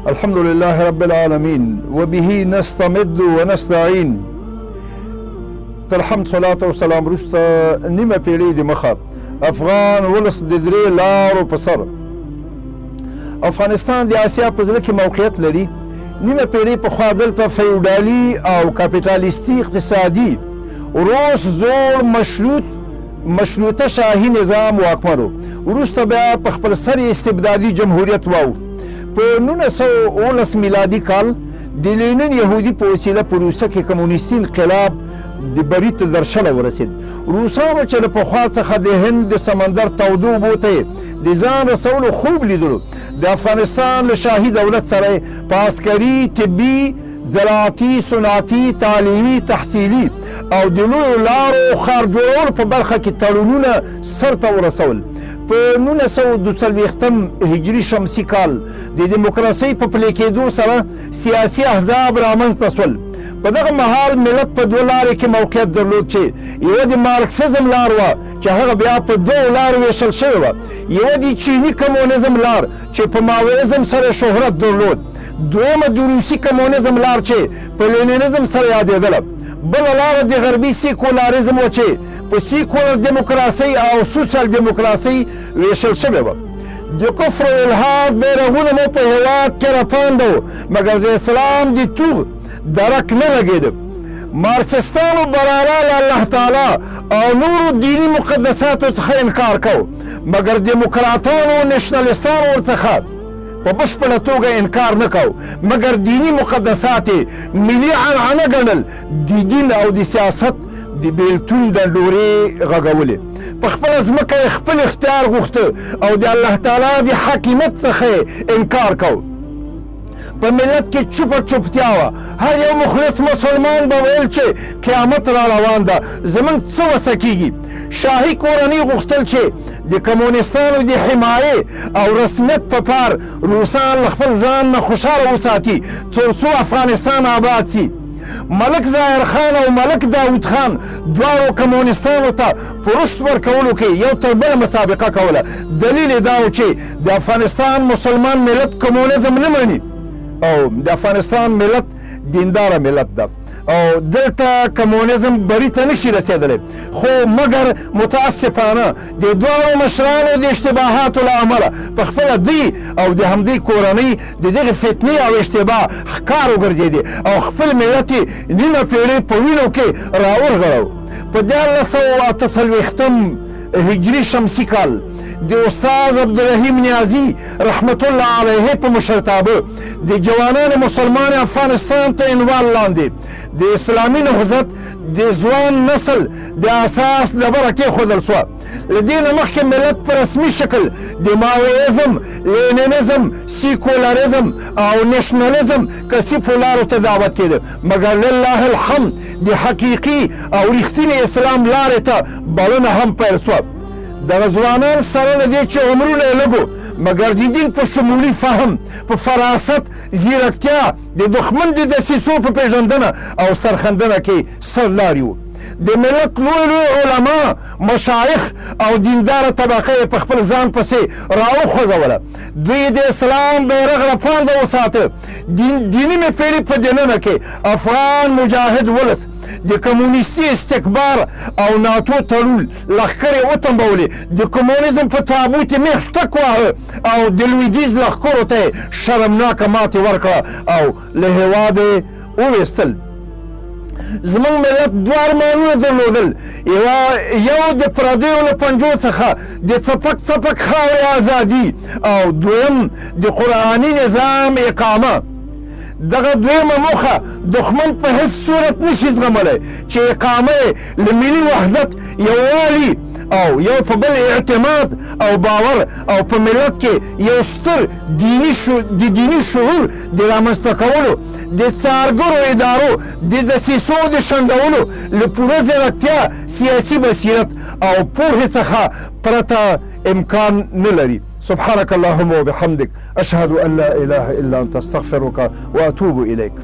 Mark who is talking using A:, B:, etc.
A: الحمد لله رب العالمين وبه نستمد ونستعين. تر حمد صلاة والسلام وروسته نیمه پیړۍ د مخه افغان ولس د درې لارو په سر افغانستان د اسیا په زړه کې موقعیت لري. نیمه پیړۍ پخوا دلته فیوډالي او کاپیټالیستي اقتصادي روس زوړ مشروطه شاهي نظام واکمن و. وروسته بیا په خپل سر استبدادي جمهوریت واوښت. په 1919 میلادي کال د لینن یهودي په وسیله په روسیه کې کمونیستي انقلاب د بري ته درشله ورسېد. روسانو چې له پخوا څخه د هند د سمندر تودو اوبو ته د ځان رسولو خوب لیدلو، د افغانستان له شاهي دولت سره په عسکري، طبي، زراعتي، صنعتي، تعلیمي، تحصیلي او د لویو لارو ښار جوړولو په برخه کې تړونونه سرته ورسول. په 1942 هجري شمسي کال د دیموکراسۍ په پلي کېدو سره سیاسي احزاب رامنځته شول. په دغه مهال ملت په دوه لارې کې موقعیت درلود چې یوه د مارکسیزم لار وه چې هغه بیا په دوو لارو ویشل شوې وه، یوه د چیني کمونیزم لار چې په ماویزم سره شهرت درلود، دویمه د روسي کمونیزم لار چې په لینینیزم سره یادېدله، بله لاره د غربي سیکولاریزم وه چې په سیکولر دیموکراسۍ او سوسیال دیموکراسۍ ویشل شوې وه. د کفر او الحاد بیرغونه مو په هېواد کې راپانده وو، مګر د اسلام د توغ درک نه لګېده. مارکسیستانو برابر له الله تعالی او نورو دیني مقدساتو څخه انکار کو، مګر دیموکراتانو نشنلیستانو ورڅخه په بشپړه توګه انکار نه کو، مګر دیني مقدسات یې ملي عنعنه ګڼل، د دین او د سیاست د بیلتون ډنډورې غږولې. په خپله ځمکه یې خپل اختیار غوښته او د الله تعالی د حاکمیت څخه انکار کو. په ملت کې چوپه چوپتیا وه. هر یو مخلص مسلمان به ویل چې قیامت را روان ده، زموږ څه وسه کیږي. شاهي کورنۍ غوښتل چې د کمونیستانو د حمایې او رسمیت په پار روسان له خپل ځان نه خوشحاله وساتي تر څو افغانستان آباد سي. ملک ظاهر خان او ملک داود خان دواړو کمونیستانو ته په رشد ورکولو کې یو تر بله مسابقه کوله. دلیل یې دا و چې د افغانستان مسلمان ملت کمونیزم نه مني او د افغانستان ملت دینداره ملت ده او دلته کمونیزم بري ته نشي رسېدلی. خو مګر متاسفانه د دواړو مشرانو د اشتباهاتو له امله په خپله دوی او د همدې کورنۍ د دغې فتنې او اشتباه ښکار وګرځېدې او خپل ملت یې نیمه پیړۍ په وینو کې راورغړو. په 1948 هجري شمسي کال د استاد عبدالرحیم نیازي رحمت الله علیه په مشرتابه د جوانان مسلمان افغانستان ته عنوان لاندې د اسلامي نهضت د ځوان نسل د اساس ډبره کېښودل سوه. له دې نه مخکې ملت په رسمي شکل د ماویزم، لینینیزم، سیکولریزم او نشنلیزم کثیفو لارو ته دعوت کېده، مګر لله الحمد د حقیقي او رښتینې اسلام لارې ته بلنه هم پیل سوه. دغه ځوانان سره له دې چې عمرونه یې لږ و، مګر د دین په شمولي فهم، په فراست، ځیرکتیا، د دښمن د دسیسو په پېژندنه او سرښندنه کې سرلاري وو. د ملت لوی علما، مشایخ او دینداره طبقه یې په خپل ځان پسې راوخوځوله. دوی د اسلام بیرغ راپانده وساته. نیمې پیړۍ په دننه کې افغان مجاهد ولس د کمونیستي استکبار او ناتو تړون لښکرې وتنبولې، د کمونیزم په تابوت یې میخ ټک واهه او د لویدیځ لښکرو ته یې شرمناکه ماتې ورکړه او له هېواده یې وویستل. زموږ ملت دوه ارمانونه درلودل، یو د پردیو له پنجو څخه د څپک څپک خاورې ازادي او دویم د قرآني نظام اقامه. دغه دویمه موخه دښمن په هیڅ صورت نشي زغملی چې اقامه یې له ملي وحدت، یووالي او یو په بل اعتماد او باور او په ملت کې یو ستر دیني شعور د رامنځته کولو، د څارګرو ادارو د دسیسو د شنډولو له پوره ځیرکتیا، سیاسي بصیرت او پوهې څخه پرته امکان نه لري. سبحانك اللهم وبحمدك أشهد أن لا إله إلا أنت أستغفرك وأتوب إليك.